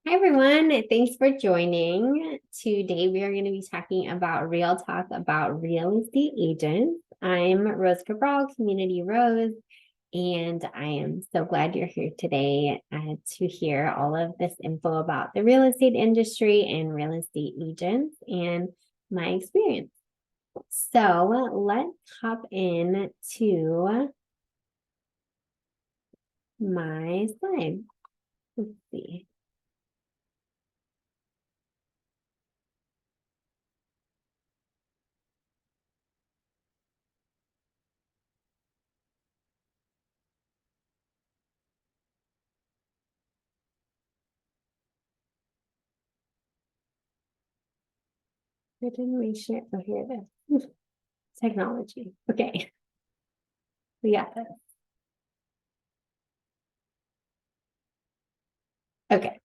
Hi everyone, thanks for joining. Today we are going to be talking about real talk about real estate agents. I'm Rose Cabral, Community Rose, and I am so glad you're here today to hear all of this info about the real estate industry and real estate agents and my experience. So let's hop in to my slide. Let's see. Where didn't we share? Oh, here it is. Technology. Okay, we got this. Okay.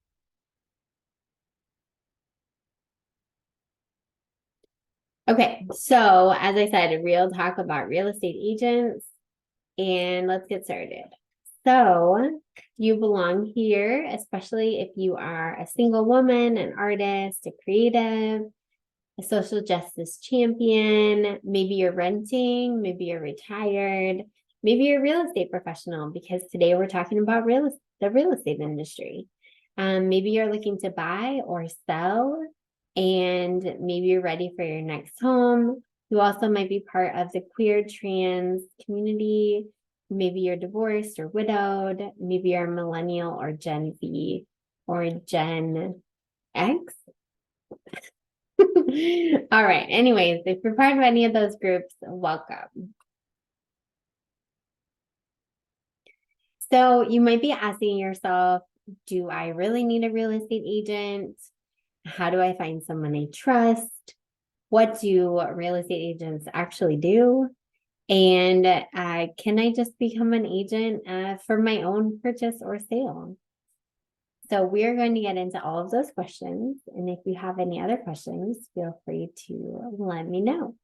Okay. So, as I said, a real talk about real estate agents, and let's get started. So, you belong here, especially if you are a single woman, an artist, a creative, a social justice champion. Maybe you're renting, maybe you're retired, maybe you're a real estate professional, because today we're talking about the real estate industry. Maybe you're looking to buy or sell, and maybe you're ready for your next home. You also might be part of the queer trans community. Maybe you're divorced or widowed. Maybe you're a millennial or Gen Z or Gen X. All right. Anyways, if you're part of any of those groups, welcome. So you might be asking yourself, do I really need a real estate agent? How do I find someone I trust? What do real estate agents actually do? And can I just become an agent for my own purchase or sale? So we're going to get into all of those questions. And if you have any other questions, feel free to let me know.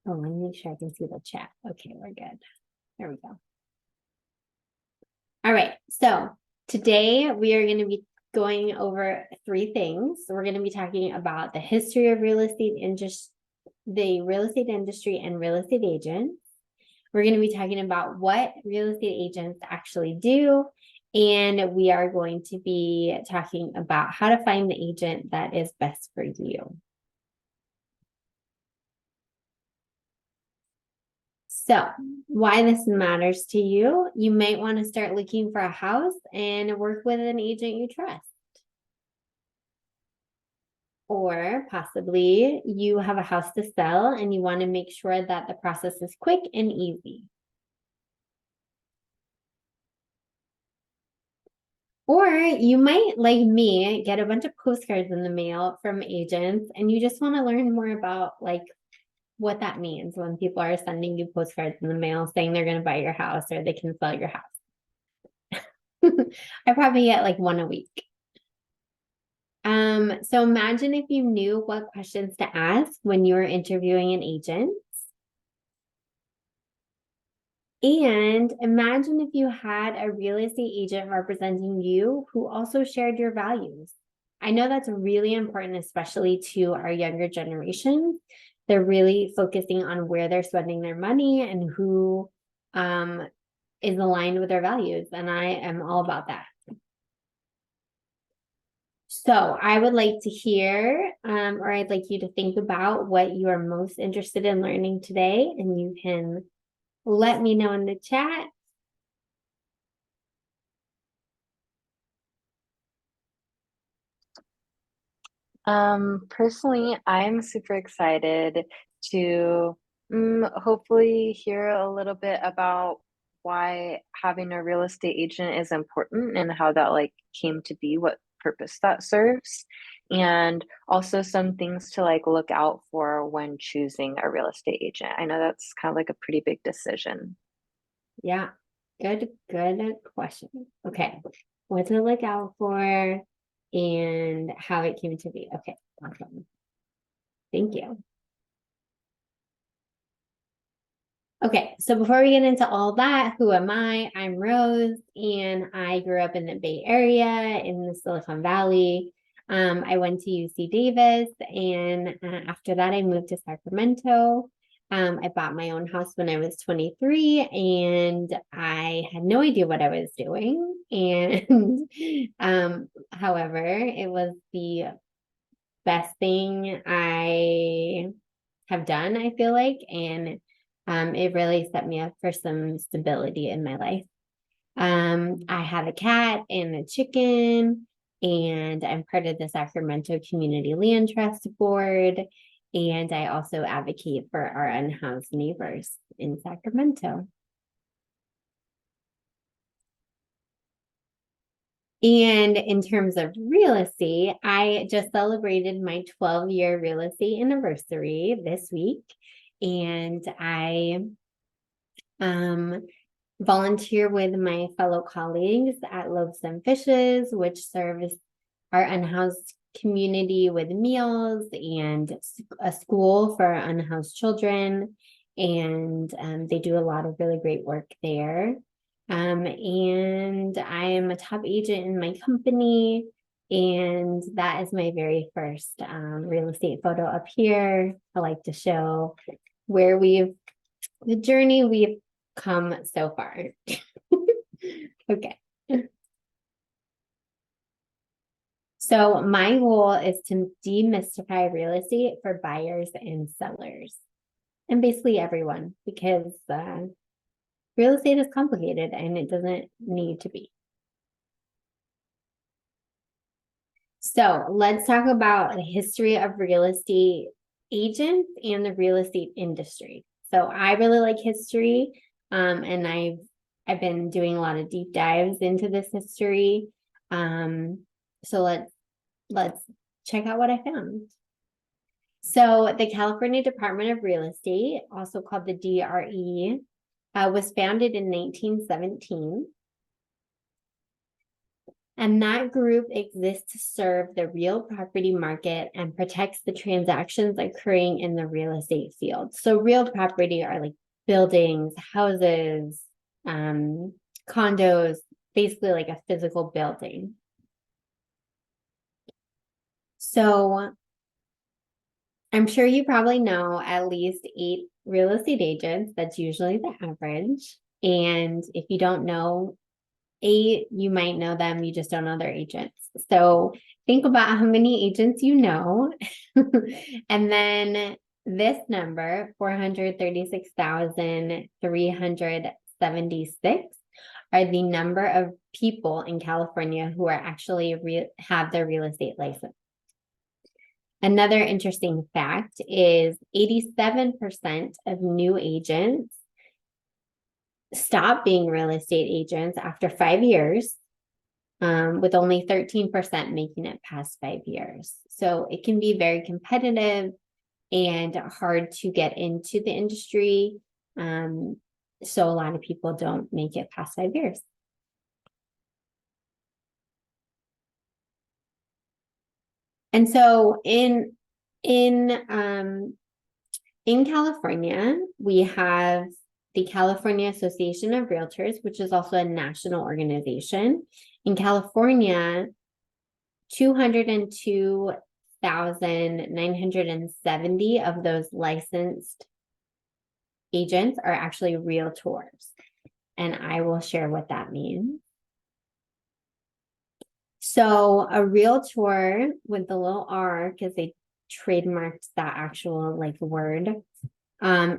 Oh, let me make sure I can see the chat. Okay, we're good. There we go. All right. So today we are going to be going over three things. So we're going to be talking about the history of the real estate industry and real estate agents. We're going to be talking about what real estate agents actually do. And we are going to be talking about how to find the agent that is best for you. So, why this matters to you, you might want to start looking for a house and work with an agent you trust. Or possibly you have a house to sell and you want to make sure that the process is quick and easy. Or you might, like me, get a bunch of postcards in the mail from agents and you just want to learn more about like what that means when people are sending you postcards in the mail saying they're going to buy your house or they can sell your house. I probably get like one a week. So imagine if you knew what questions to ask when you were interviewing an agent. And imagine if you had a real estate agent representing you who also shared your values. I know that's really important, especially to our younger generation. They're really focusing on where they're spending their money and who is aligned with their values. And I am all about that. So I would like to hear, or I'd like you to think about what you are most interested in learning today, and you can let me know in the chat. Personally, I'm super excited to hopefully hear a little bit about why having a real estate agent is important and how that like came to be, what purpose that serves, and also some things to like look out for when choosing a real estate agent. I know that's kind of like a pretty big decision. Yeah, good question. Okay, what to look out for and how it came to be. Okay, awesome. Thank you. Okay, so before we get into all that, who am I? I'm Rose, and I grew up in the Bay Area in the Silicon Valley. I went to UC Davis, and after that, I moved to Sacramento. I bought my own house when I was 23, and I had no idea what I was doing. And however, it was the best thing I have done, I feel like, and it really set me up for some stability in my life. I have a cat and a chicken, and I'm part of the Sacramento Community Land Trust Board. And I also advocate for our unhoused neighbors in Sacramento. And in terms of real estate, I just celebrated my 12-year real estate anniversary this week. And I volunteer with my fellow colleagues at Loaves and Fishes, which serves our unhoused community with meals and a school for unhoused children. And they do a lot of really great work there. And I am a top agent in my company. And that is my very first real estate photo up here. I like to show where the journey we've come so far. Okay. So my goal is to demystify real estate for buyers and sellers, and basically everyone, because real estate is complicated and it doesn't need to be. So let's talk about the history of real estate agents and the real estate industry. So I really like history, and I've been doing a lot of deep dives into this history. So let's check out what I found. So the California Department of Real Estate, also called the DRE, was founded in 1917. And that group exists to serve the real property market and protects the transactions occurring in the real estate field. So real property are like buildings, houses, condos, basically like a physical building. So I'm sure you probably know at least 8 real estate agents. That's usually the average. And if you don't know 8, you might know them, you just don't know their agents. So think about how many agents you know. And then this number, 436,376, are the number of people in California who are actually have their real estate license. Another interesting fact is 87% of new agents stop being real estate agents after 5 years, with only 13% making it past 5 years. So it can be very competitive and hard to get into the industry. So a lot of people don't make it past 5 years. And so in California, we have the California Association of Realtors, which is also a national organization. In California, 202,970 of those licensed agents are actually realtors. And I will share what that means. So a realtor with the little R, because they trademarked that actual like word,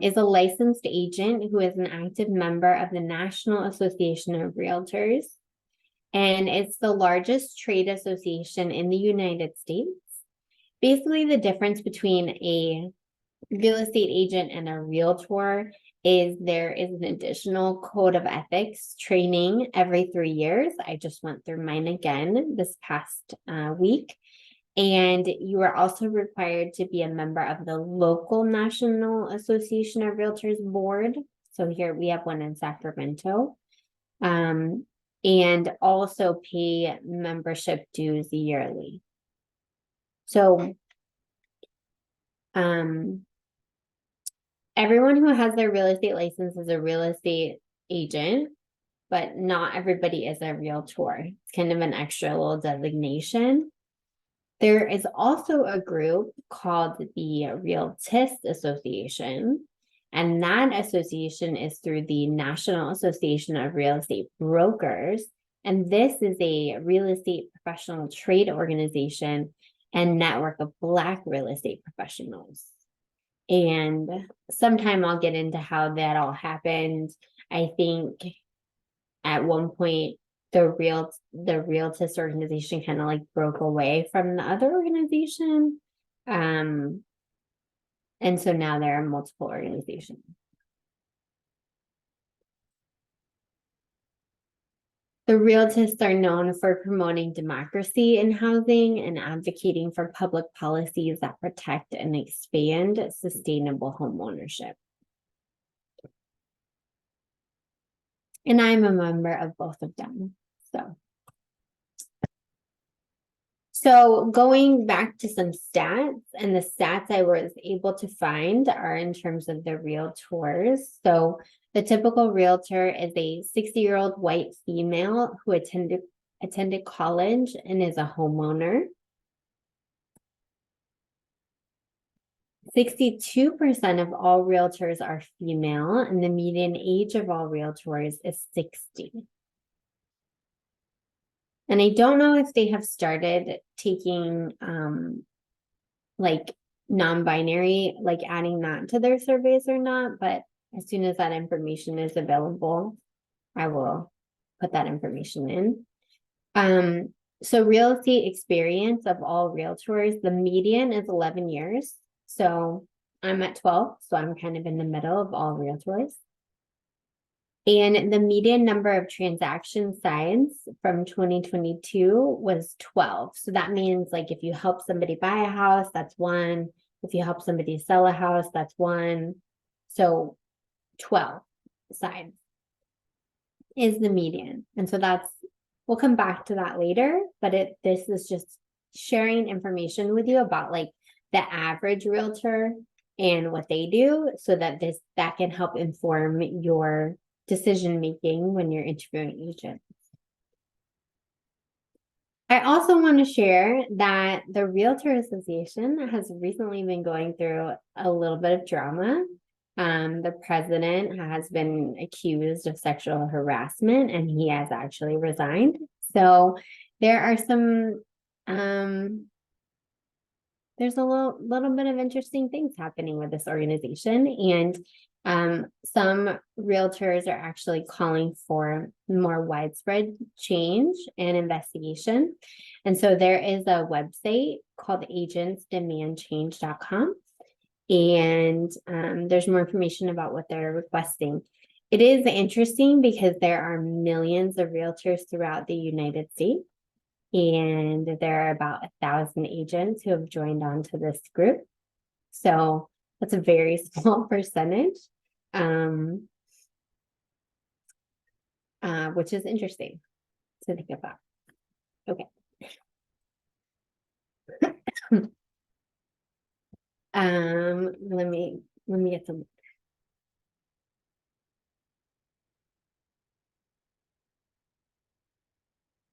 is a licensed agent who is an active member of the National Association of Realtors. And it's the largest trade association in the United States. Basically, the difference between a real estate agent and a realtor is there is an additional code of ethics training every 3 years. I just went through mine again this past week. And you are also required to be a member of the local National Association of Realtors board. So here we have one in Sacramento. And also pay membership dues yearly. So everyone who has their real estate license is a real estate agent, but not everybody is a realtor. It's kind of an extra little designation. There is also a group called the Realtist Association, and that association is through the National Association of Real Estate Brokers. And this is a real estate professional trade organization and network of Black real estate professionals. And sometime I'll get into how that all happened. I think at one point the Realtist organization kind of like broke away from the other organization. And so now there are multiple organizations. The Realtists are known for promoting democracy in housing and advocating for public policies that protect and expand sustainable home ownership. And I'm a member of both of them. So going back to some stats, and the stats I was able to find are in terms of the realtors. So the typical realtor is a 60-year-old white female who attended college and is a homeowner. 62% of all realtors are female, and the median age of all realtors is 60. And I don't know if they have started taking like non-binary, like adding that to their surveys or not, but as soon as that information is available, I will put that information in. So real estate experience of all realtors, the median is 11 years. So I'm at 12, so I'm kind of in the middle of all realtors. And the median number of transaction sides from 2022 was 12. So that means like if you help somebody buy a house, that's one. If you help somebody sell a house, that's one. So 12 sides is the median. And so we'll come back to that later, but this is just sharing information with you about like the average realtor and what they do so that that can help inform your decision-making when you're interviewing agents. I also want to share that the Realtor Association has recently been going through a little bit of drama. The president has been accused of sexual harassment and he has actually resigned. So there are some, there's a little bit of interesting things happening with this organization, and some realtors are actually calling for more widespread change and investigation. And so there is a website called agentsdemandchange.com. And there's more information about what they're requesting. It is interesting because there are millions of realtors throughout the United States. And there are about 1,000 agents who have joined on to this group. So that's a very small percentage. Which is interesting to think about. Okay. Let me get some.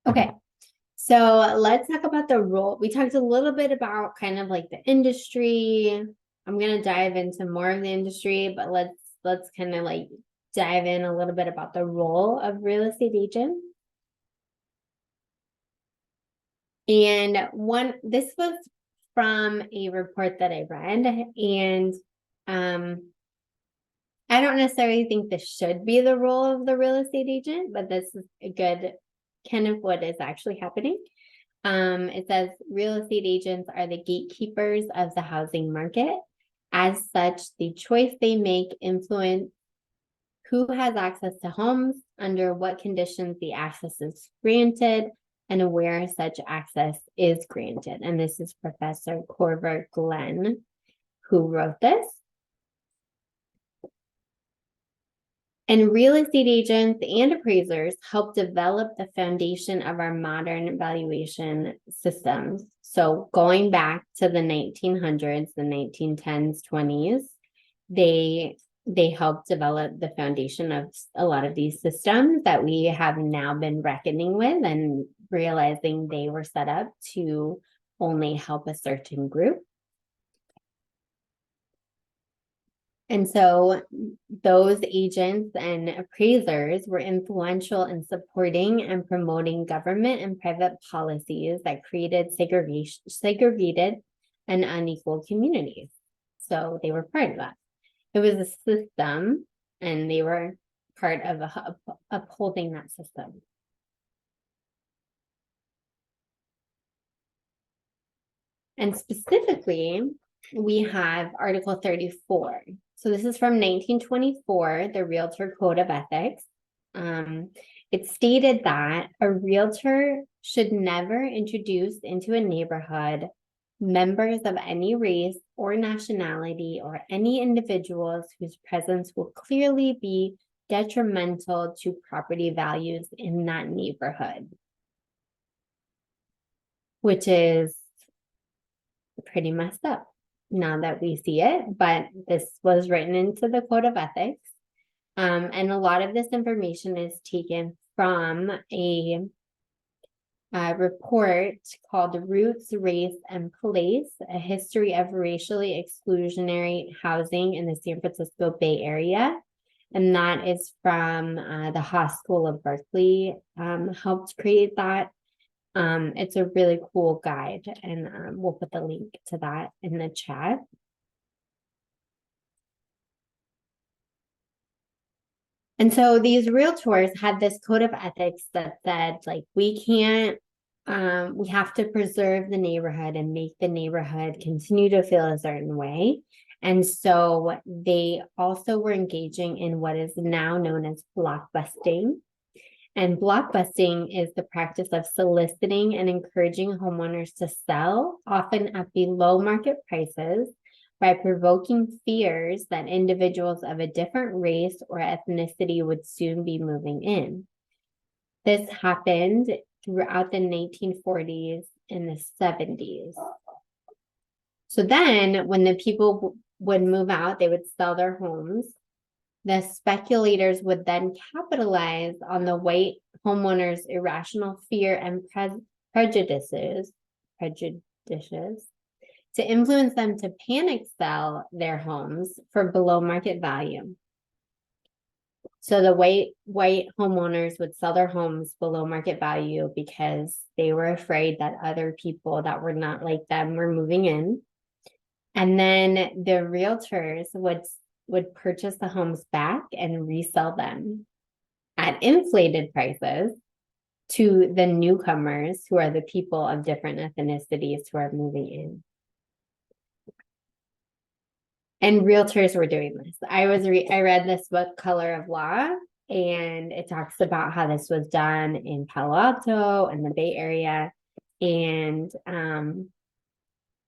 Okay, so let's talk about the role. We talked a little bit about kind of like the industry. I'm gonna dive into more of the industry, but let's kind of like dive in a little bit about the role of real estate agents. And this was from a report that I read, and I don't necessarily think this should be the role of the real estate agent, but this is a good kind of what is actually happening. It says real estate agents are the gatekeepers of the housing market. As such, the choice they make influence who has access to homes, under what conditions the access is granted, and where such access is granted. And this is Professor Corver Glenn who wrote this. And real estate agents and appraisers help develop the foundation of our modern valuation systems. So going back to the 1900s, the 1910s, 20s, they helped develop the foundation of a lot of these systems that we have now been reckoning with and realizing they were set up to only help a certain group. And so those agents and appraisers were influential in supporting and promoting government and private policies that created segregated and unequal communities. So they were part of that. It was a system, and they were part of upholding that system. And specifically, we have Article 34. So this is from 1924, the Realtor Code of Ethics. It stated that a realtor should never introduce into a neighborhood members of any race or nationality or any individuals whose presence will clearly be detrimental to property values in that neighborhood, which is pretty messed up now that we see it, but this was written into the Code of Ethics. And a lot of this information is taken from a report called Roots, Race, and Place, A History of Racially Exclusionary Housing in the San Francisco Bay Area. And that is from the Haas School of Berkeley, helped create that. It's a really cool guide, and we'll put the link to that in the chat. And so these realtors had this code of ethics that said, like, we can't, we have to preserve the neighborhood and make the neighborhood continue to feel a certain way. And so they also were engaging in what is now known as blockbusting. And blockbusting is the practice of soliciting and encouraging homeowners to sell, often at below market prices, by provoking fears that individuals of a different race or ethnicity would soon be moving in. This happened throughout the 1940s and the 70s. So then when the people would move out, they would sell their homes. The speculators would then capitalize on the white homeowners' irrational fear and prejudices to influence them to panic sell their homes for below market value. So the white homeowners would sell their homes below market value because they were afraid that other people that were not like them were moving in. And then the realtors would purchase the homes back and resell them at inflated prices to the newcomers, who are the people of different ethnicities who are moving in. And realtors were doing this. I read this book, Color of Law, and it talks about how this was done in Palo Alto and the Bay Area. And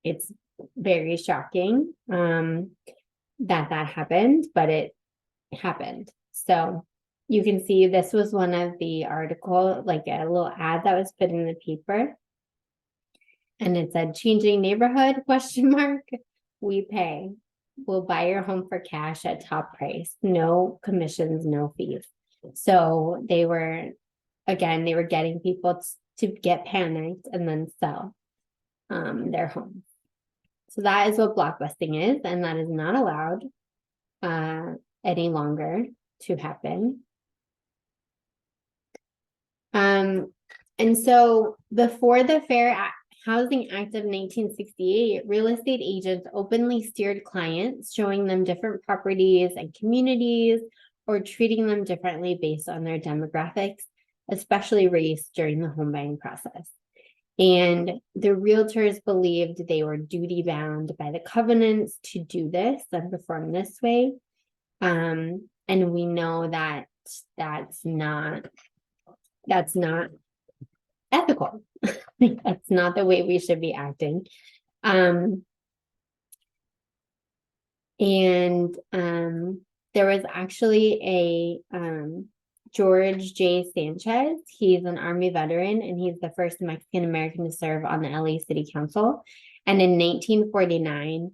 it's very shocking that happened, but it happened. So you can see this was one of the article, like a little ad that was put in the paper. And it said, changing neighborhood, ? We pay. We'll buy your home for cash at top price. No commissions, no fees. So they were getting people to get panicked and then sell their home. So that is what blockbusting is, and that is not allowed any longer to happen. And so before the Fair Housing Act of 1968, real estate agents openly steered clients, showing them different properties and communities, or treating them differently based on their demographics, especially race, during the home buying process. And the realtors believed they were duty bound by the covenants to do this and perform this way. And we know that that's not ethical. That's not the way we should be acting. There was actually a George J. Sanchez. He's an Army veteran, and he's the first Mexican American to serve on the LA City Council. And in 1949,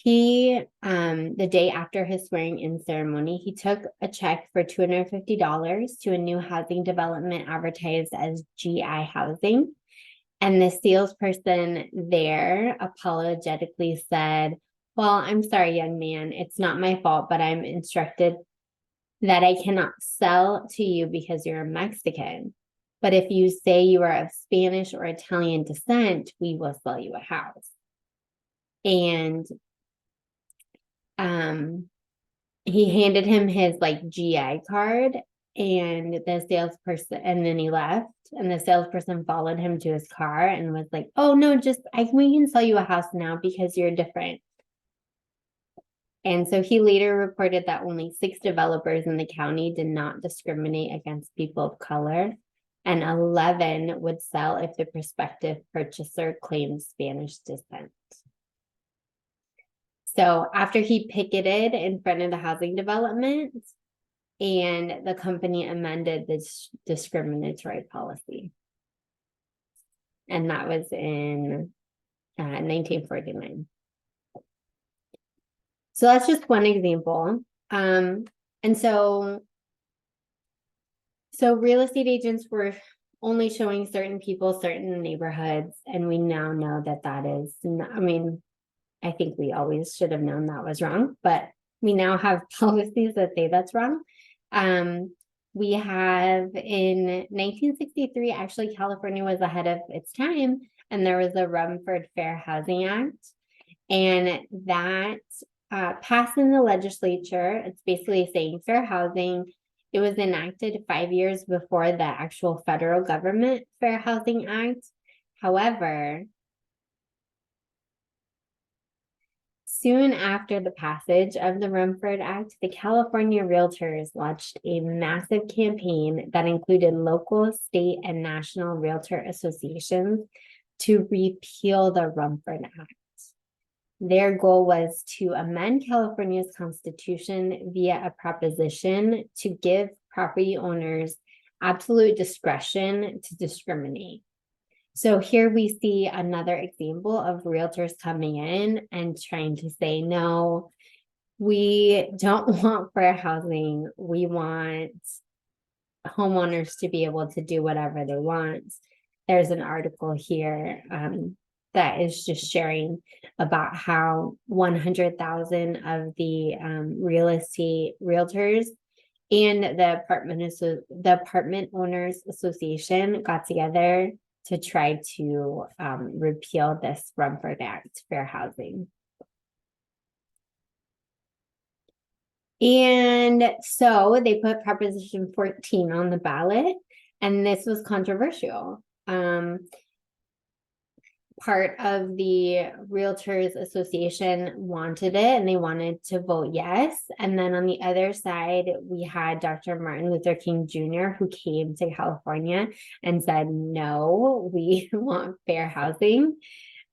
He, the day after his swearing in ceremony, he took a check for $250 to a new housing development advertised as GI Housing. And the salesperson there apologetically said, "Well, I'm sorry, young man, it's not my fault, but I'm instructed that I cannot sell to you because you're a Mexican. But if you say you are of Spanish or Italian descent, we will sell you a house." And he handed him his like GI card, and the salesperson, and then he left, and the salesperson followed him to his car and was like, "Oh no, just we can sell you a house now because you're different." And so he later reported that only 6 developers in the county did not discriminate against people of color, and 11 would sell if the prospective purchaser claimed Spanish descent. So after he picketed in front of the housing development, and the company amended this discriminatory policy. And that was in 1949. So that's just one example. And so real estate agents were only showing certain people certain neighborhoods, and we now know that that is not, I mean, I think we always should have known that was wrong, but we now have policies that say that's wrong. We have in 1963, actually, California was ahead of its time, and there was the Rumford Fair Housing Act, and that passed in the legislature. It's basically saying fair housing. It was enacted 5 years before the actual federal government Fair Housing Act. However, soon after the passage of the Rumford Act, the California Realtors launched a massive campaign that included local, state, and national realtor associations to repeal the Rumford Act. Their goal was to amend California's constitution via a proposition to give property owners absolute discretion to discriminate. So here we see another example of realtors coming in and trying to say, no, we don't want fair housing. We want homeowners to be able to do whatever they want. There's an article here that is just sharing about how 100,000 of the real estate realtors and the apartment owners association got together to try to repeal this Rumford Act, fair housing. And so they put Proposition 14 on the ballot, and this was controversial. Part of the Realtors Association wanted it, and they wanted to vote yes. And then on the other side, we had Dr. Martin Luther King Jr., who came to California and said, no, we want fair housing.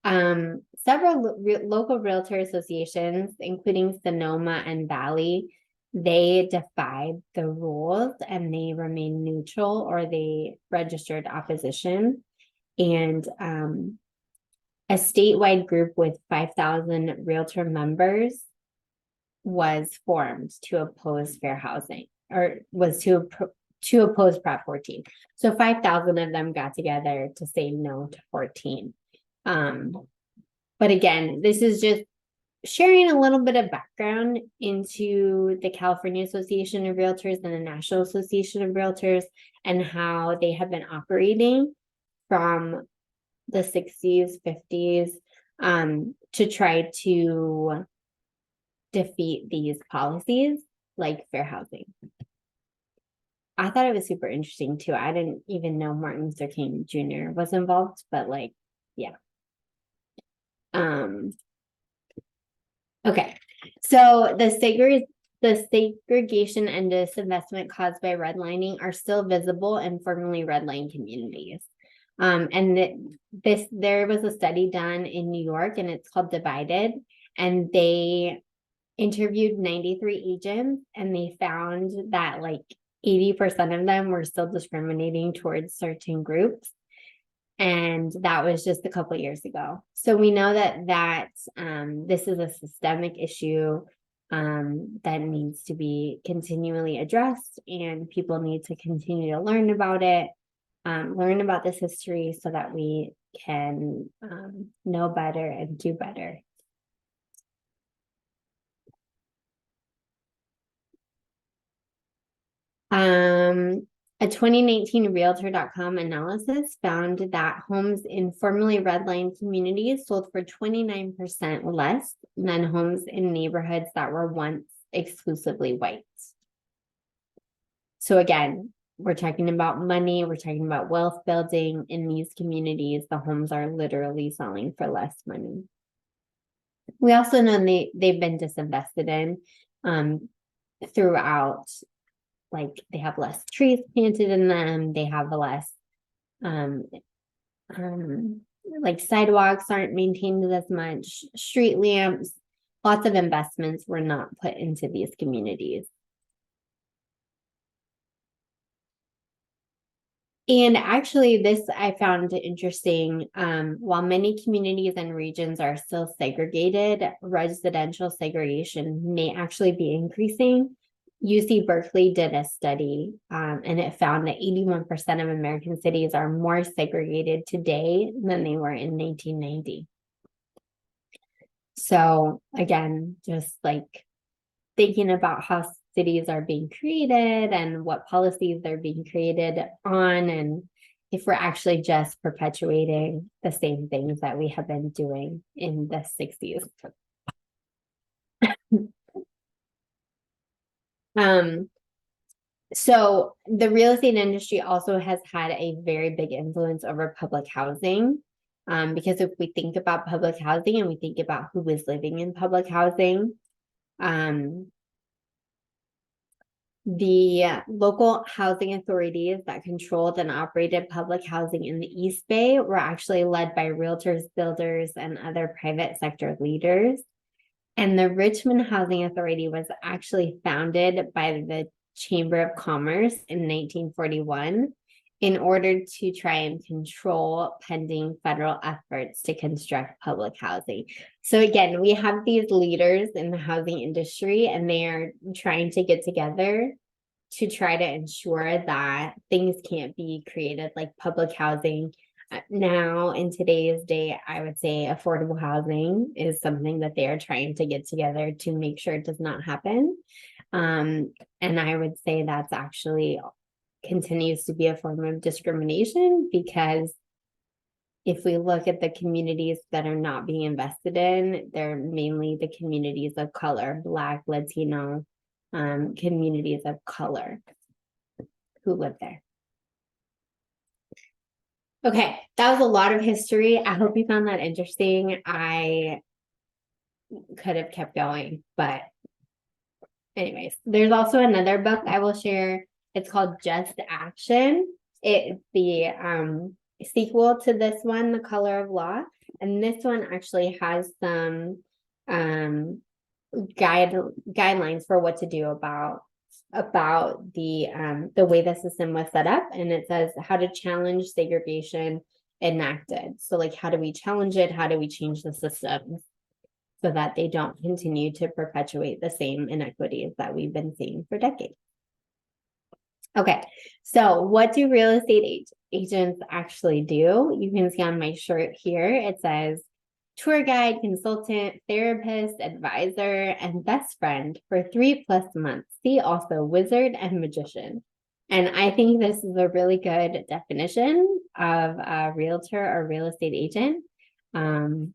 Several local realtor associations, including Sonoma and Valley, they defied the rules and they remained neutral, or they registered opposition. And a statewide group with 5,000 realtor members was formed to oppose fair housing, or was to oppose Prop 14. So 5,000 of them got together to say no to 14. But again, this is just sharing a little bit of background into the California Association of Realtors and the National Association of Realtors, and how they have been operating from the 60s, 50s, to try to defeat these policies like fair housing. I thought it was super interesting too. I didn't even know Martin Luther King Jr. was involved, but like, yeah. Okay, so the segregation and disinvestment caused by redlining are still visible in formerly redlined communities. And there was a study done in New York, and it's called Divided, and they interviewed 93 agents, and they found that like 80% of them were still discriminating towards certain groups. And that was just a couple years ago. So we know that this is a systemic issue that needs to be continually addressed, and people need to continue to learn about it, learn about this history so that we can know better and do better. A 2019 Realtor.com analysis found that homes in formerly red line communities sold for 29% less than homes in neighborhoods that were once exclusively white. So again, we're talking about money, we're talking about wealth building in these communities. The homes are literally selling for less money. We also know they've been disinvested in throughout. Like they have less trees planted in them, they have less like sidewalks aren't maintained as much, street lamps, lots of investments were not put into these communities. And actually, this I found interesting. While many communities and regions are still segregated, residential segregation may actually be increasing. UC Berkeley did a study, and it found that 81% of American cities are more segregated today than they were in 1990. So again, just like thinking about how cities are being created and what policies they're being created on, and if we're actually just perpetuating the same things that we have been doing in the 60s. So the real estate industry also has had a very big influence over public housing. Because if we think about public housing and we think about who is living in public housing, the local housing authorities that controlled and operated public housing in the East Bay were actually led by realtors, builders, and other private sector leaders. And the Richmond Housing Authority was actually founded by the Chamber of Commerce in 1941 in order to try and control pending federal efforts to construct public housing. So again, we have these leaders in the housing industry, and they are trying to get together to try to ensure that things can't be created like public housing. Now, in today's day, I would say affordable housing is something that they are trying to get together to make sure it does not happen. And I would say that's actually continues to be a form of discrimination, because if we look at the communities that are not being invested in, they're mainly the communities of color, Black, Latino, communities of color who live there. Okay, that was a lot of history. I hope you found that interesting. I could have kept going, but anyways, there's also another book I will share. It's called Just Action. It's the sequel to this one, The Color of Law. And this one actually has some guidelines for what to do about the way the system was set up. And it says how to challenge segregation enacted. So like, how do we challenge it? How do we change the system so that they don't continue to perpetuate the same inequities that we've been seeing for decades? Okay, so what do real estate agents actually do? You can see on my shirt here, it says tour guide, consultant, therapist, advisor, and best friend for 3+ months. See also wizard and magician. And I think this is a really good definition of a realtor or real estate agent. And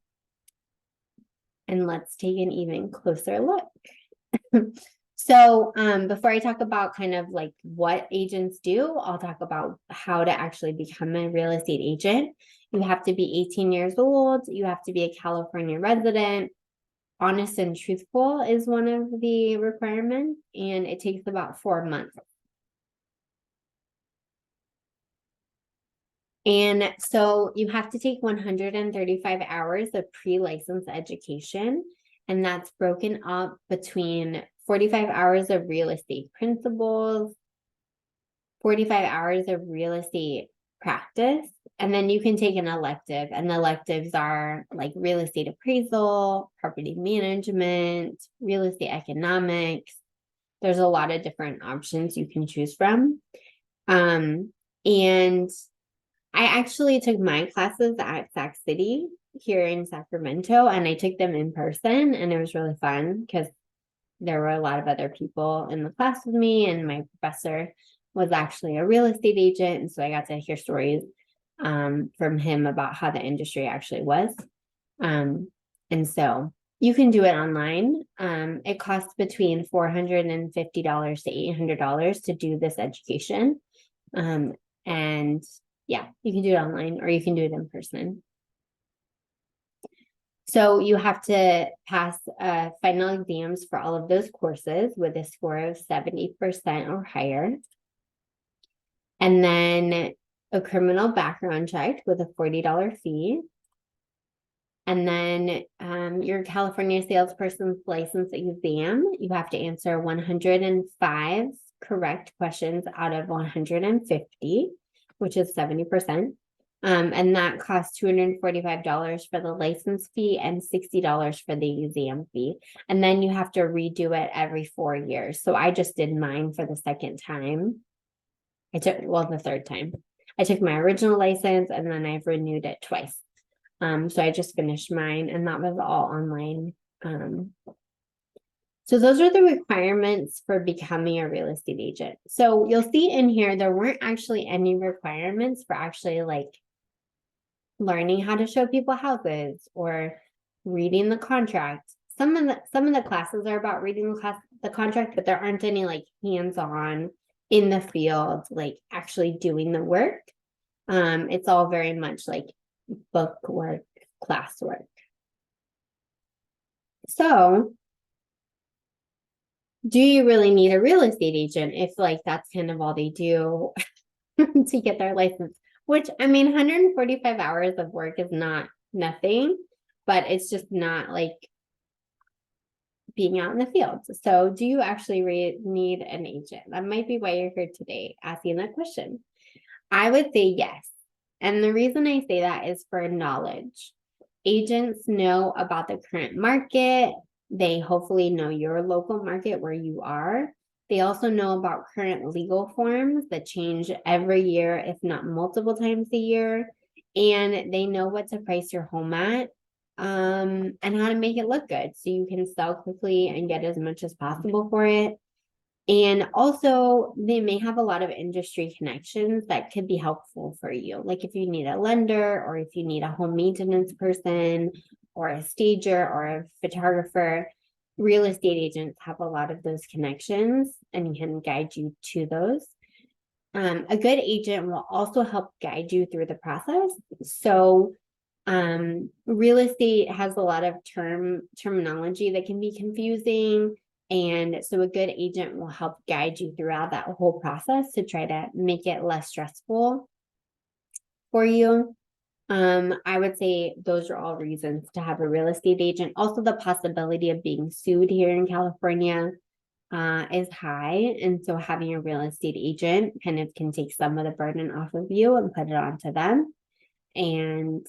let's take an even closer look. So before I talk about kind of like what agents do, I'll talk about how to actually become a real estate agent. You have to be 18 years old. You have to be a California resident. Honest and truthful is one of the requirements, and it takes about 4 months. And so you have to take 135 hours of pre-license education, and that's broken up between 45 hours of real estate principles, 45 hours of real estate practice. And then you can take an elective, and the electives are like real estate appraisal, property management, real estate economics. There's a lot of different options you can choose from. And I actually took my classes at Sac City here in Sacramento, and I took them in person, and it was really fun because there were a lot of other people in the class with me, and my professor was actually a real estate agent, and so I got to hear stories from him about how the industry actually was. And so you can do it online. It costs between $450 to $800 to do this education. And yeah, you can do it online or you can do it in person. So you have to pass final exams for all of those courses with a score of 70% or higher. And then a criminal background check with a $40 fee. And then your California salesperson's license exam, you have to answer 105 correct questions out of 150, which is 70%. And that costs $245 for the license fee and $60 for the exam fee. And then you have to redo it every 4 years. So I just did mine for the second time. The third time. I took my original license and then I've renewed it twice. So I just finished mine and that was all online. So those are the requirements for becoming a real estate agent. So you'll see in here, there weren't actually any requirements for actually like learning how to show people houses or reading the contract. Some of the classes are about reading the contract, but there aren't any like hands-on in the field, like actually doing the work. It's all very much like book work, classwork. So, do you really need a real estate agent if like that's kind of all they do to get their license? Which, I mean, 145 hours of work is not nothing, but it's just not like being out in the field. So do you actually need an agent? That might be why you're here today asking that question. I would say yes. And the reason I say that is for knowledge. Agents know about the current market. They hopefully know your local market where you are. They also know about current legal forms that change every year, if not multiple times a year. And they know what to price your home at and how to make it look good so you can sell quickly and get as much as possible for it. And also, they may have a lot of industry connections that could be helpful for you. Like if you need a lender or if you need a home maintenance person or a stager or a photographer, real estate agents have a lot of those connections and can guide you to those. A good agent will also help guide you through the process. So real estate has a lot of terminology that can be confusing. And so a good agent will help guide you throughout that whole process to try to make it less stressful for you. I would say those are all reasons to have a real estate agent. Also, the possibility of being sued here in California is high. And so having a real estate agent kind of can take some of the burden off of you and put it onto them. And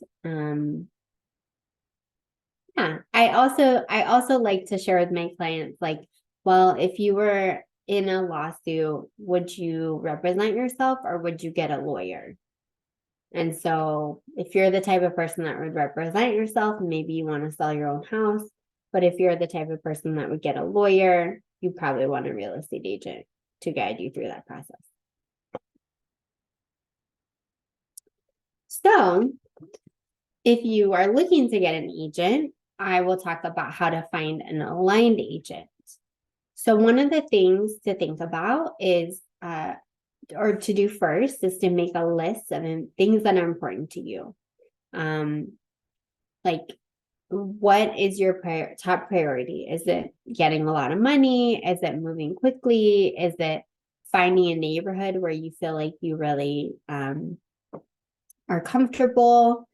yeah, I also like to share with my clients, like, well, if you were in a lawsuit, would you represent yourself or would you get a lawyer? And so if you're the type of person that would represent yourself, maybe you want to sell your own house. But if you're the type of person that would get a lawyer, you probably want a real estate agent to guide you through that process. So if you are looking to get an agent, I will talk about how to find an aligned agent. So one of the things to think about is, or to do first, is to make a list of things that are important to you. Like, what is your top priority? Is it getting a lot of money? Is it moving quickly? Is it finding a neighborhood where you feel like you really are comfortable?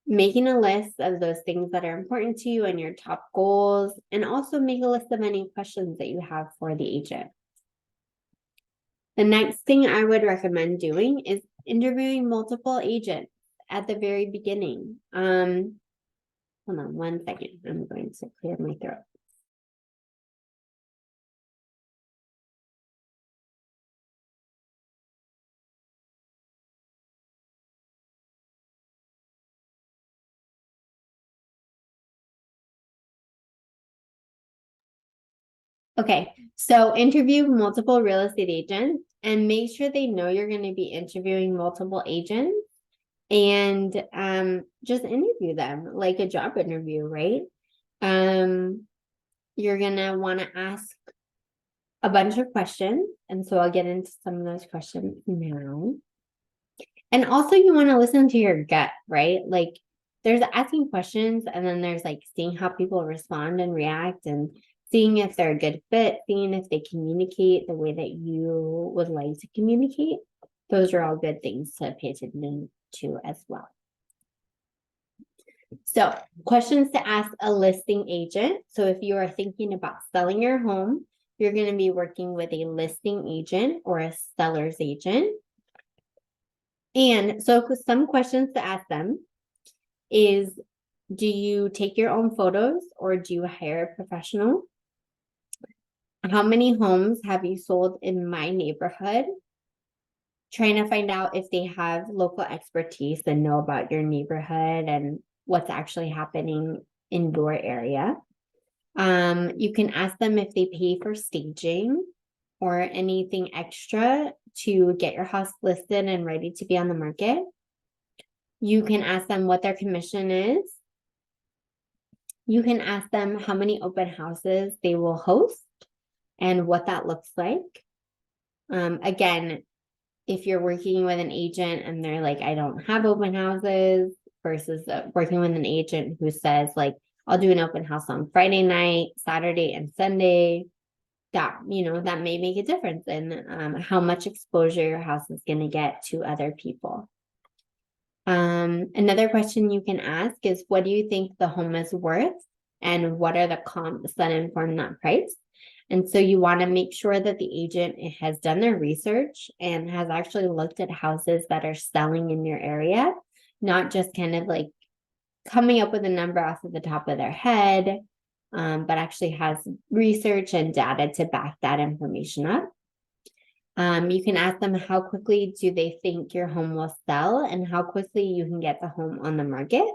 Making a list of those things that are important to you and your top goals, and also make a list of any questions that you have for the agent. The next thing I would recommend doing is interviewing multiple agents at the very beginning. Hold on 1 second. I'm going to clear my throat. Okay, so interview multiple real estate agents and make sure they know you're going to be interviewing multiple agents, and just interview them like a job interview, right? You're gonna want to ask a bunch of questions, and so I'll get into some of those questions now. And also you want to listen to your gut, right? Like there's asking questions, and then there's like seeing how people respond and react, and seeing if they're a good fit, seeing if they communicate the way that you would like to communicate. Those are all good things to pay attention to as well. So, questions to ask a listing agent. So, if you are thinking about selling your home, you're going to be working with a listing agent or a seller's agent. And so, some questions to ask them is, do you take your own photos or do you hire a professional? How many homes have you sold in my neighborhood? Trying to find out if they have local expertise and know about your neighborhood and what's actually happening in your area. You can ask them if they pay for staging or anything extra to get your house listed and ready to be on the market. You can ask them what their commission is. You can ask them how many open houses they will host and what that looks like. Again, if you're working with an agent and they're like, I don't have open houses, versus working with an agent who says like, I'll do an open house on Friday night, Saturday, and Sunday, that, that may make a difference in how much exposure your house is going to get to other people. Another question you can ask is, what do you think the home is worth? And what are the comps that inform that price? And so you want to make sure that the agent has done their research and has actually looked at houses that are selling in your area, not just kind of like coming up with a number off of the top of their head, but actually has research and data to back that information up. You can ask them how quickly do they think your home will sell and how quickly you can get the home on the market.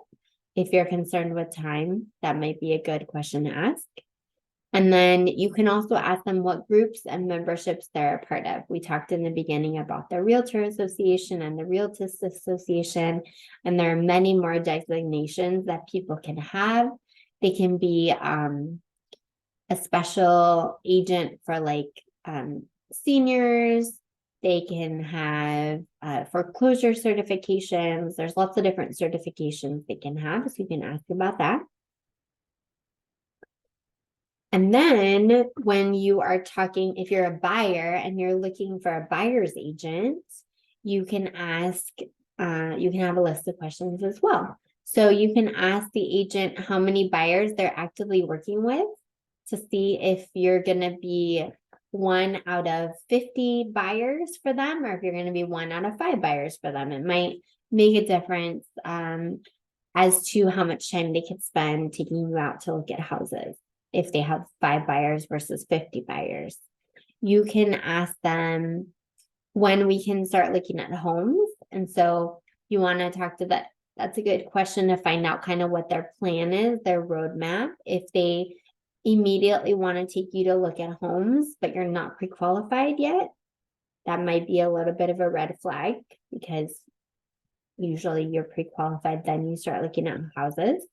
If you're concerned with time, that might be a good question to ask. And then you can also ask them what groups and memberships they're a part of. We talked in the beginning about the Realtor Association and the Realtist Association, and there are many more designations that people can have. They can be a special agent for like seniors. They can have foreclosure certifications. There's lots of different certifications they can have, so you can ask about that. And then when you are talking, if you're a buyer and you're looking for a buyer's agent, you can ask, you can have a list of questions as well. So you can ask the agent how many buyers they're actively working with to see if you're going to be 1 out of 50 buyers for them, or if you're going to be 1 out of 5 buyers for them. It might make a difference as to how much time they could spend taking you out to look at houses if they have 5 buyers versus 50 buyers. You can ask them when we can start looking at homes. And so you want to talk to that. That's a good question to find out kind of what their plan is, their roadmap. If they immediately want to take you to look at homes, but you're not pre-qualified yet, that might be a little bit of a red flag, because usually you're pre-qualified, then you start looking at houses.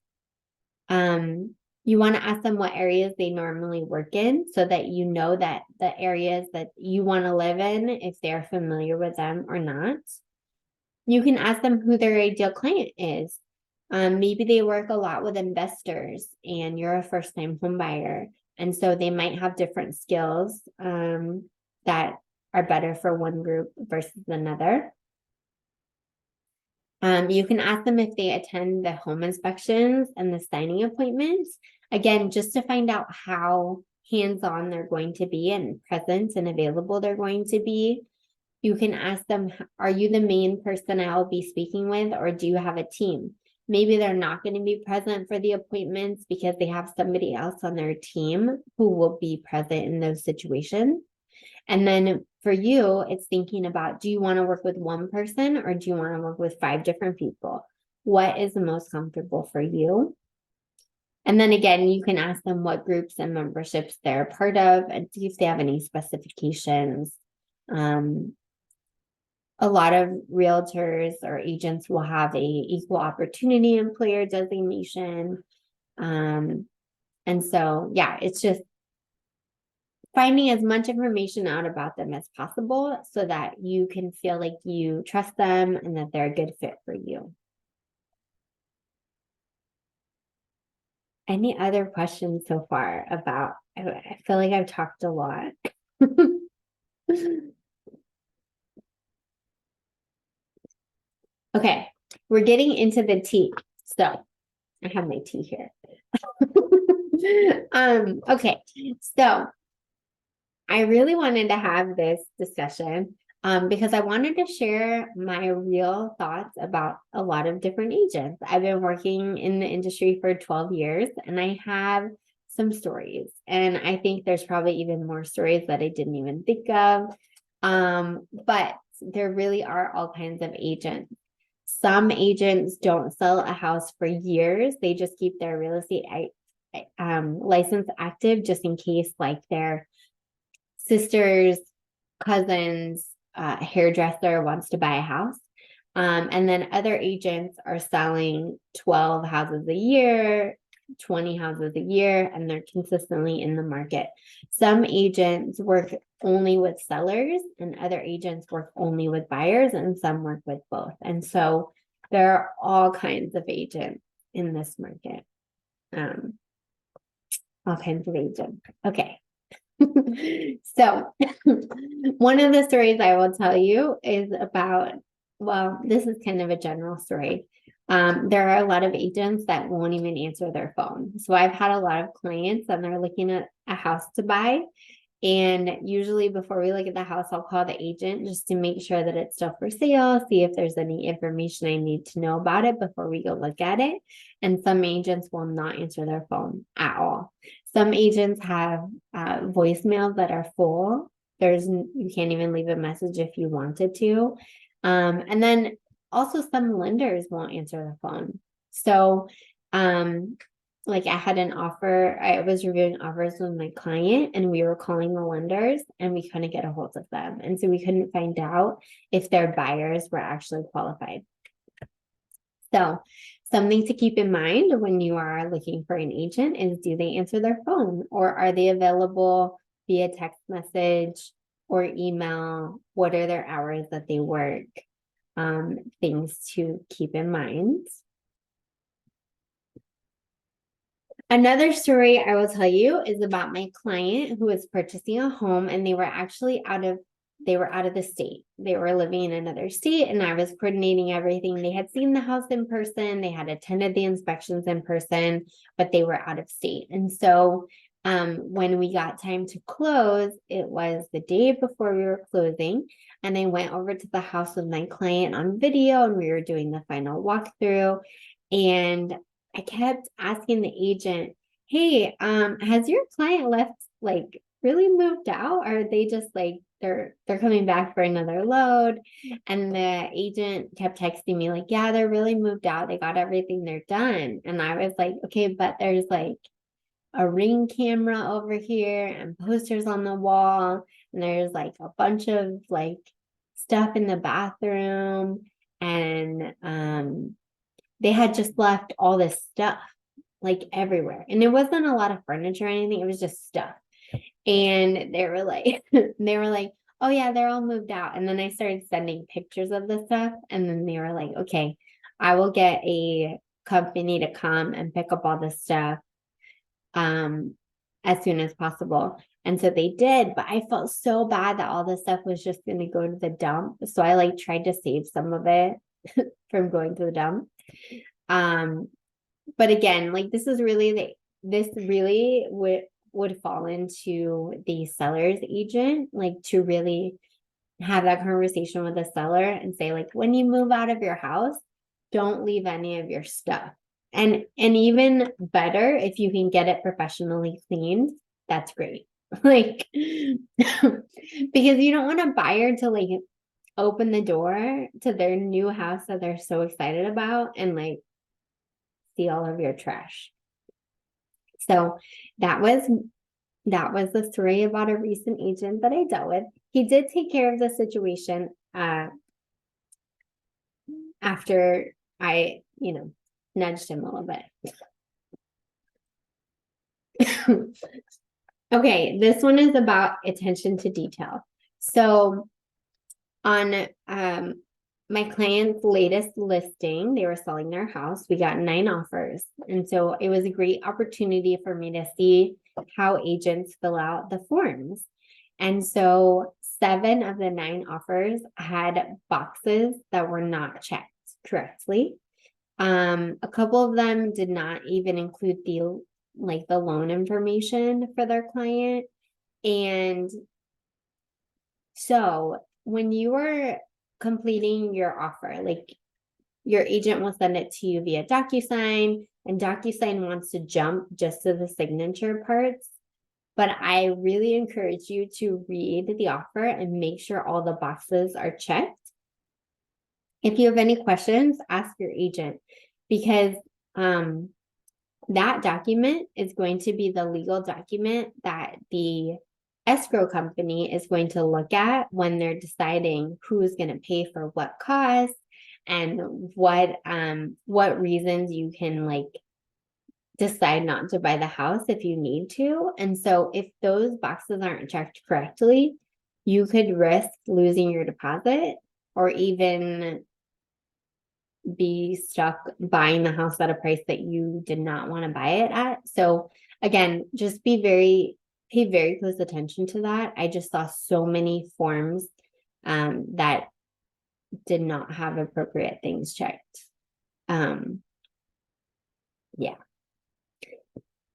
You want to ask them what areas they normally work in so that you know that the areas that you want to live in, if they're familiar with them or not. You can ask them who their ideal client is. Maybe they work a lot with investors and you're a first-time home buyer. And so they might have different skills that are better for one group versus another. You can ask them if they attend the home inspections and the signing appointments. Again, just to find out how hands-on they're going to be and present and available they're going to be. You can ask them, are you the main person I will be speaking with, or do you have a team? Maybe they're not going to be present for the appointments because they have somebody else on their team who will be present in those situations. And then for you, it's thinking about, do you want to work with one person or do you want to work with 5 different people? What is the most comfortable for you? And then again, you can ask them what groups and memberships they're a part of and see if they have any specifications. A lot of realtors or agents will have a equal opportunity employer designation. And so, yeah, it's just finding as much information out about them as possible so that you can feel like you trust them and that they're a good fit for you. Any other questions so far about, I feel like I've talked a lot. Okay, we're getting into the tea. So I have my tea here. Okay, so I really wanted to have this discussion because I wanted to share my real thoughts about a lot of different agents. I've been working in the industry for 12 years and I have some stories. And I think there's probably even more stories that I didn't even think of. But there really are all kinds of agents. Some agents don't sell a house for years. They just keep their real estate license active just in case, like their sister's cousin's hairdresser wants to buy a house. And then other agents are selling 12 houses a year, 20 houses a year, and they're consistently in the market. Some agents work only with sellers, and other agents work only with buyers, and some work with both. And so there are all kinds of agents in this market. All kinds of agents. Okay. So one of the stories I will tell you is about, well, this is kind of a general story. There are a lot of agents that won't even answer their phone. So I've had a lot of clients and they're looking at a house to buy. And usually before we look at the house, I'll call the agent just to make sure that it's still for sale, see if there's any information I need to know about it before we go look at it. And some agents will not answer their phone at all. Some agents have voicemails that are full. You can't even leave a message if you wanted to. And then also some lenders won't answer the phone. So like I had an offer, I was reviewing offers with my client and we were calling the lenders and we couldn't get a hold of them. And so we couldn't find out if their buyers were actually qualified. So something to keep in mind when you are looking for an agent is, do they answer their phone or are they available via text message or email? What are their hours that they work? Things to keep in mind. Another story I will tell you is about my client who was purchasing a home and they were actually out of the state. They were living in another state and I was coordinating everything. They had seen the house in person, they had attended the inspections in person, but they were out of state. And so when we got time to close, it was the day before we were closing. And I went over to the house with my client on video and we were doing the final walkthrough. And I kept asking the agent, hey, has your client left, like really moved out? Or are they just like they're coming back for another load? And the agent kept texting me like, yeah, they're really moved out. They got everything, they're done. And I was like, okay, but there's like a Ring camera over here and posters on the wall. And there's like a bunch of like stuff in the bathroom. And they had just left all this stuff like everywhere. And it wasn't a lot of furniture or anything, it was just stuff. And they were like, oh yeah, they're all moved out. And then I started sending pictures of the stuff. And then they were like, okay, I will get a company to come and pick up all this stuff as soon as possible. And so they did, but I felt so bad that all this stuff was just going to go to the dump. So I like tried to save some of it from going to the dump. But again, like this really would fall into the seller's agent, like to really have that conversation with the seller and say, like, when you move out of your house, don't leave any of your stuff. And even better, if you can get it professionally cleaned, that's great. Like, because you don't want a buyer to like open the door to their new house that they're so excited about and like see all of your trash. So that was the story about a recent agent that I dealt with. He did take care of the situation after I, nudged him a little bit. Okay, this one is about attention to detail. So on my client's latest listing, they were selling their house. We got 9 offers. And so it was a great opportunity for me to see how agents fill out the forms. And so 7 of the 9 offers had boxes that were not checked correctly. A couple of them did not even include the loan information for their client. And so when you are completing your offer, like your agent will send it to you via DocuSign, and DocuSign wants to jump just to the signature parts. But I really encourage you to read the offer and make sure all the boxes are checked. If you have any questions, ask your agent, because that document is going to be the legal document that the escrow company is going to look at when they're deciding who's going to pay for what cost and what reasons you can like decide not to buy the house if you need to. And so if those boxes aren't checked correctly, you could risk losing your deposit or even be stuck buying the house at a price that you did not want to buy it at. So again, just pay very close attention to that. I just saw so many forms that did not have appropriate things checked. Yeah.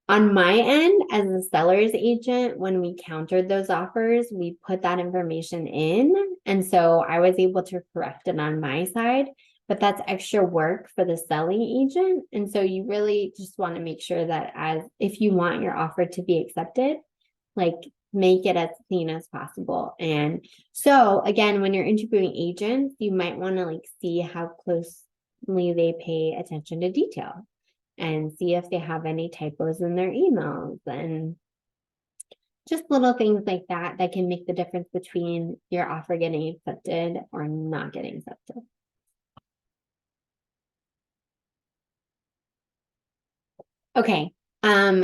On my end, as a seller's agent, when we countered those offers, we put that information in. And so I was able to correct it on my side, but that's extra work for the selling agent. And so you really just want to make sure that if you want your offer to be accepted, like make it as clean as possible. And so again, when you're interviewing agents, you might want to like see how closely they pay attention to detail and see if they have any typos in their emails and just little things like that that can make the difference between your offer getting accepted or not getting accepted. Okay,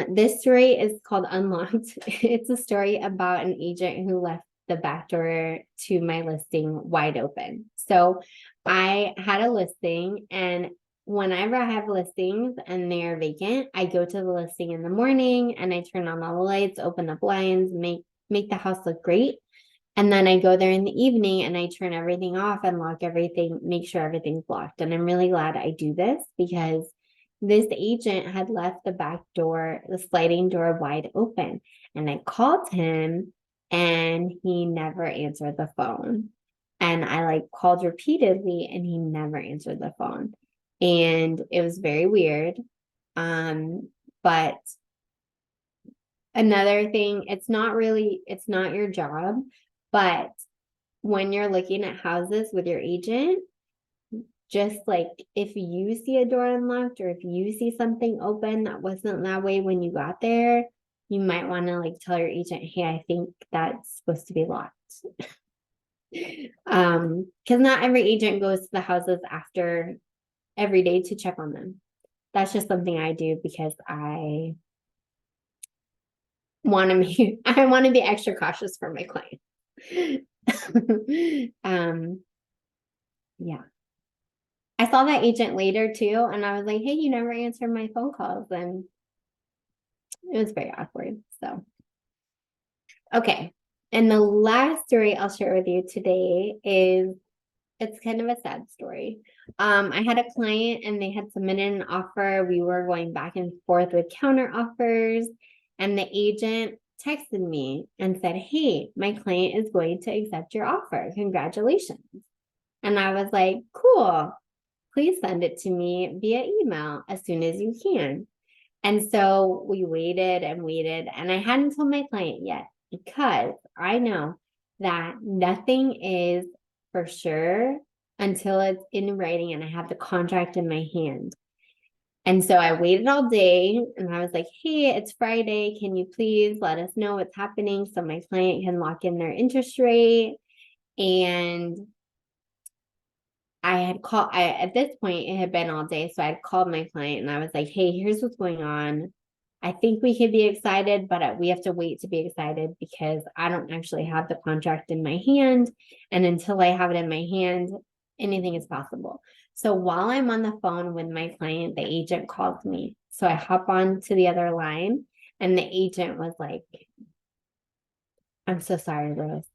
this story is called Unlocked. It's a story about an agent who left the back door to my listing wide open. So I had a listing, and whenever I have listings and they are vacant, I go to the listing in the morning and I turn on all the lights, open the blinds, make the house look great. And then I go there in the evening and I turn everything off and lock everything, make sure everything's locked. And I'm really glad I do this because this agent had left the back door, the sliding door wide open. And I called him and he never answered the phone. And I like called repeatedly and he never answered the phone. And it was very weird. But another thing, it's not your job, but when you're looking at houses with your agent, just like if you see a door unlocked or if you see something open that wasn't that way when you got there, you might want to like tell your agent, hey, I think that's supposed to be locked. Because not every agent goes to the houses after every day to check on them. That's just something I do because I want to be extra cautious for my clients. Yeah. I saw that agent later too, and I was like, hey, you never answered my phone calls. And it was very awkward. So, okay. And the last story I'll share with you today it's kind of a sad story. I had a client and they had submitted an offer. We were going back and forth with counter offers, and the agent texted me and said, "Hey, my client is going to accept your offer. Congratulations." And I was like, "Cool. Please send it to me via email as soon as you can." And so we waited and waited, and I hadn't told my client yet because I know that nothing is for sure until it's in writing and I have the contract in my hand. And so I waited all day and I was like, "Hey, it's Friday. Can you please let us know what's happening so my client can lock in their interest rate?" And at this point, it had been all day. So I had called my client and I was like, "Hey, here's what's going on. I think we could be excited, but we have to wait to be excited because I don't actually have the contract in my hand. And until I have it in my hand, anything is possible." So while I'm on the phone with my client, the agent calls me. So I hop on to the other line and the agent was like, "I'm so sorry, Rose.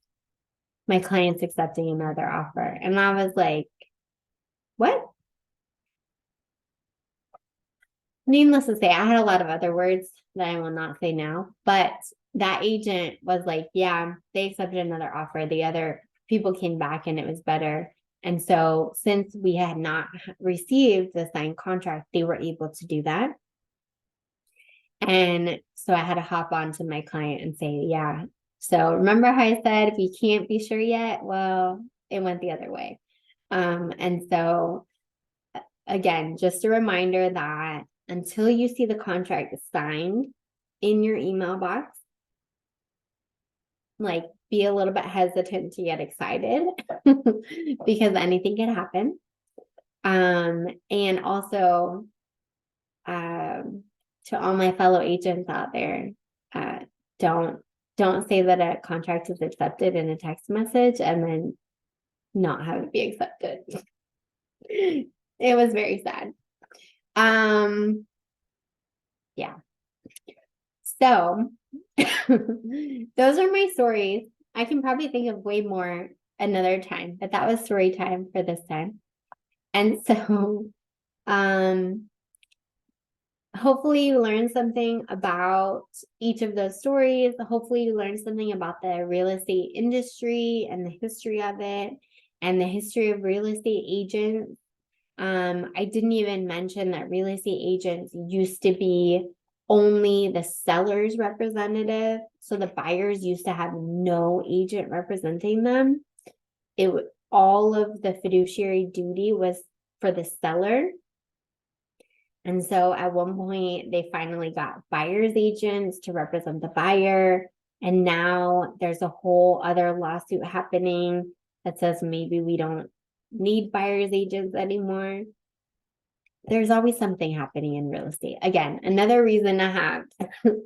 My client's accepting another offer." And I was like, "What?" Needless to say, I had a lot of other words that I will not say now, but that agent was like, "Yeah, they accepted another offer. The other people came back and it was better." And so, since we had not received the signed contract, they were able to do that. And so I had to hop on to my client and say, "Yeah. So remember how I said we can't be sure yet? Well, it went the other way." And so again, just a reminder that until you see the contract signed in your email box, like be a little bit hesitant to get excited because anything can happen. And also, to all my fellow agents out there, uh, don't don't say that a contract is accepted in a text message and then not have it be accepted. It was very sad. Yeah. So those are my stories. I can probably think of way more another time, but that was story time for this time. And so um hopefully you learned something about each of those stories. Hopefully you learned something about the real estate industry and the history of it and the history of real estate agents. I didn't even mention that real estate agents used to be only the seller's representative. So the buyers used to have no agent representing them. All of the fiduciary duty was for the seller. And so at one point, they finally got buyer's agents to represent the buyer. And now there's a whole other lawsuit happening that says maybe we don't need buyer's agents anymore. There's always something happening in real estate. Again, another reason to have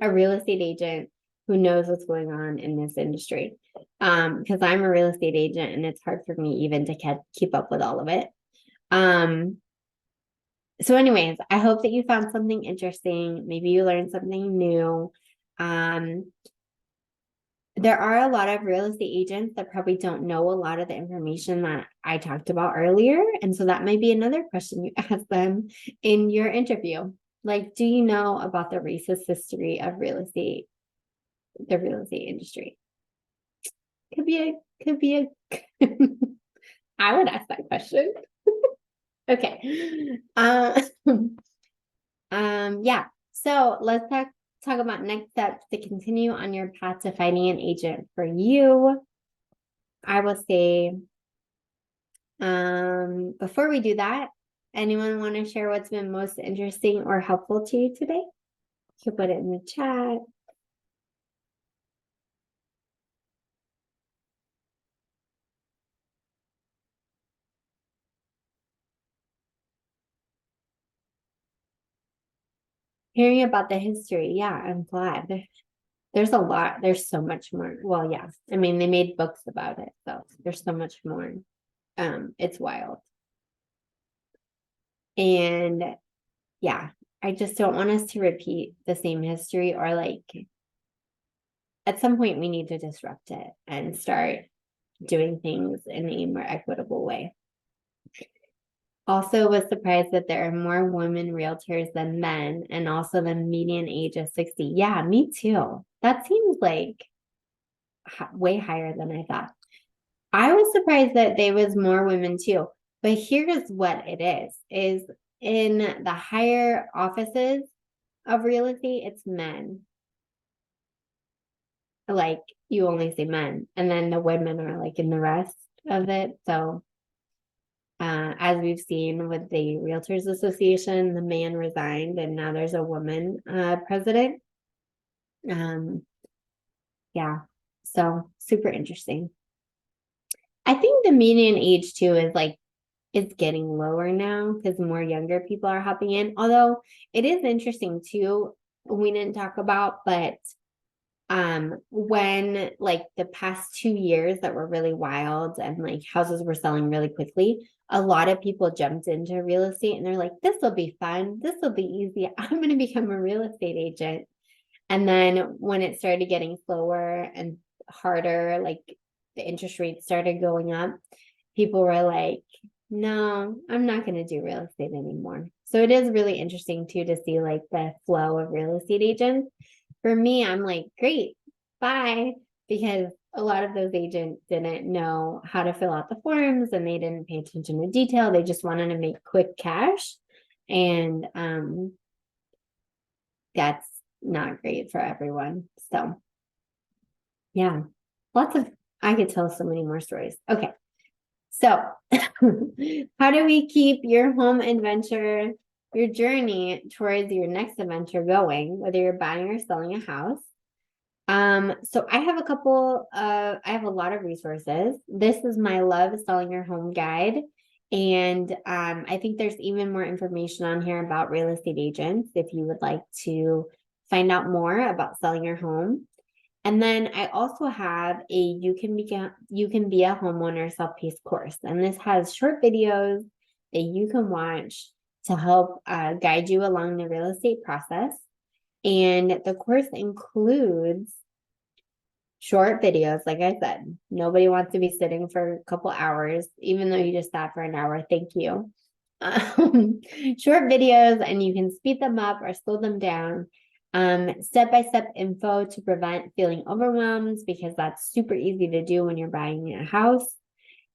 a real estate agent who knows what's going on in this industry. Because I'm a real estate agent and it's hard for me even to keep up with all of it. So anyways, I hope that you found something interesting. Maybe you learned something new. There are a lot of real estate agents that probably don't know a lot of the information that I talked about earlier. And so that might be another question you ask them in your interview. Like, do you know about the racist history of the real estate industry? Could be I would ask that question. Okay. Yeah. So let's talk about next steps to continue on your path to finding an agent for you. I will say, before we do that, anyone want to share what's been most interesting or helpful to you today? You can put it in the chat. Hearing about the history. Yeah, I'm glad. There's a lot. There's so much more. Well, yeah. I mean, they made books about it, so there's so much more. It's wild. And yeah, I just don't want us to repeat the same history or like at some point we need to disrupt it and start doing things in a more equitable way. Also was surprised that there are more women realtors than men, and also the median age of 60. Yeah, me too. That seems like way higher than I thought. I was surprised that there was more women too. But here's what it is in the higher offices of real estate, it's men. Like you only see men, and then the women are like in the rest of it. So as we've seen with the Realtors Association, the man resigned and now there's a woman president. Um, yeah, so super interesting. I think the median age too is like it's getting lower now because more younger people are hopping in. Although it is interesting too, we didn't talk about, but when like the past 2 years that were really wild and like houses were selling really quickly, a lot of people jumped into real estate and they're like, this will be fun, this will be easy, I'm going to become a real estate agent. And then when it started getting slower and harder, like the interest rates started going up, people were like, no, I'm not going to do real estate anymore. So it is really interesting too to see like the flow of real estate agents. For me, I'm like, great, bye, because a lot of those agents didn't know how to fill out the forms and they didn't pay attention to detail. They just wanted to make quick cash. And that's not great for everyone. So, yeah, lots of, I could tell so many more stories. Okay. So, how do we keep your home adventure, your journey towards your next adventure going, whether you're buying or selling a house? So I have I have a lot of resources. This is my Love Selling Your Home guide. And I think there's even more information on here about real estate agents if you would like to find out more about selling your home. And then I also have a you can be a homeowner self-paced course. And this has short videos that you can watch to help guide you along the real estate process. And the course includes short videos. Like I said, nobody wants to be sitting for a couple hours, even though you just sat for an hour. Thank you. Short videos, and you can speed them up or slow them down. Step-by-step info to prevent feeling overwhelmed, because that's super easy to do when you're buying a house.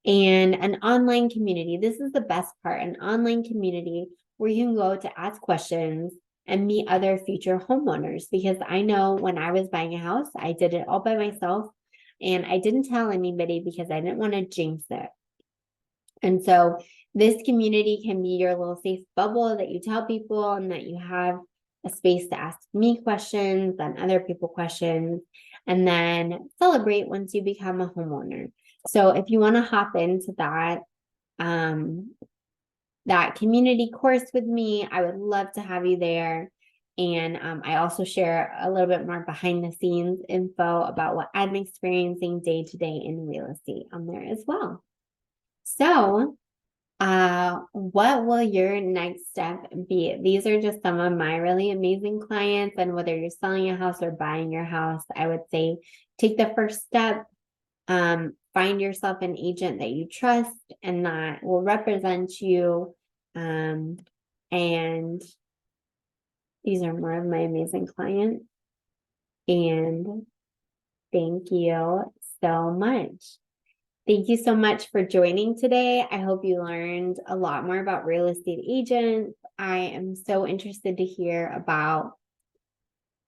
And an online community. This is the best part, an online community where you can go to ask questions and meet other future homeowners. Because I know when I was buying a house, I did it all by myself and I didn't tell anybody because I didn't want to jinx it. And so this community can be your little safe bubble that you tell people, and that you have a space to ask me questions and other people questions, and then celebrate once you become a homeowner. So if you want to hop into that community course with me, I would love to have you there. And I also share a little bit more behind the scenes info about what I'm experiencing day to day in real estate on there as well. So what will your next step be? These are just some of my really amazing clients, and whether you're selling a house or buying your house, I would say take the first step. Find yourself an agent that you trust and that will represent you. And these are more of my amazing clients. And thank you so much. Thank you so much for joining today. I hope you learned a lot more about real estate agents. I am so interested to hear about,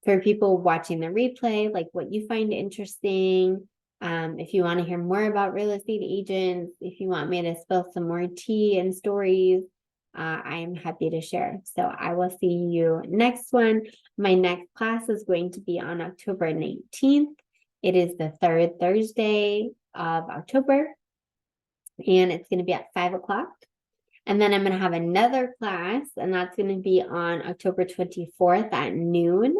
for people watching the replay, like what you find interesting. If you want to hear more about real estate agents, if you want me to spill some more tea and stories, I am happy to share. So I will see you next one. My next class is going to be on October 19th. It is the third Thursday of October, and it's going to be at 5 o'clock. And then I'm going to have another class, and that's going to be on October 24th at noon.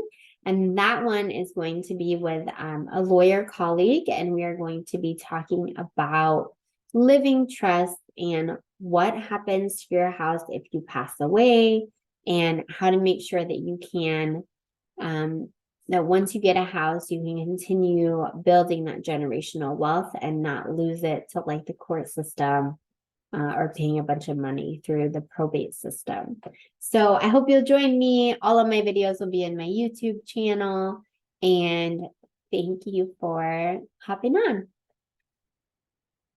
And that one is going to be with a lawyer colleague, and we are going to be talking about living trust and what happens to your house if you pass away, and how to make sure that you can, that once you get a house, you can continue building that generational wealth and not lose it to like the court system or paying a bunch of money through the probate system. So I hope you'll join me. All of my videos will be in my YouTube channel. And thank you for hopping on.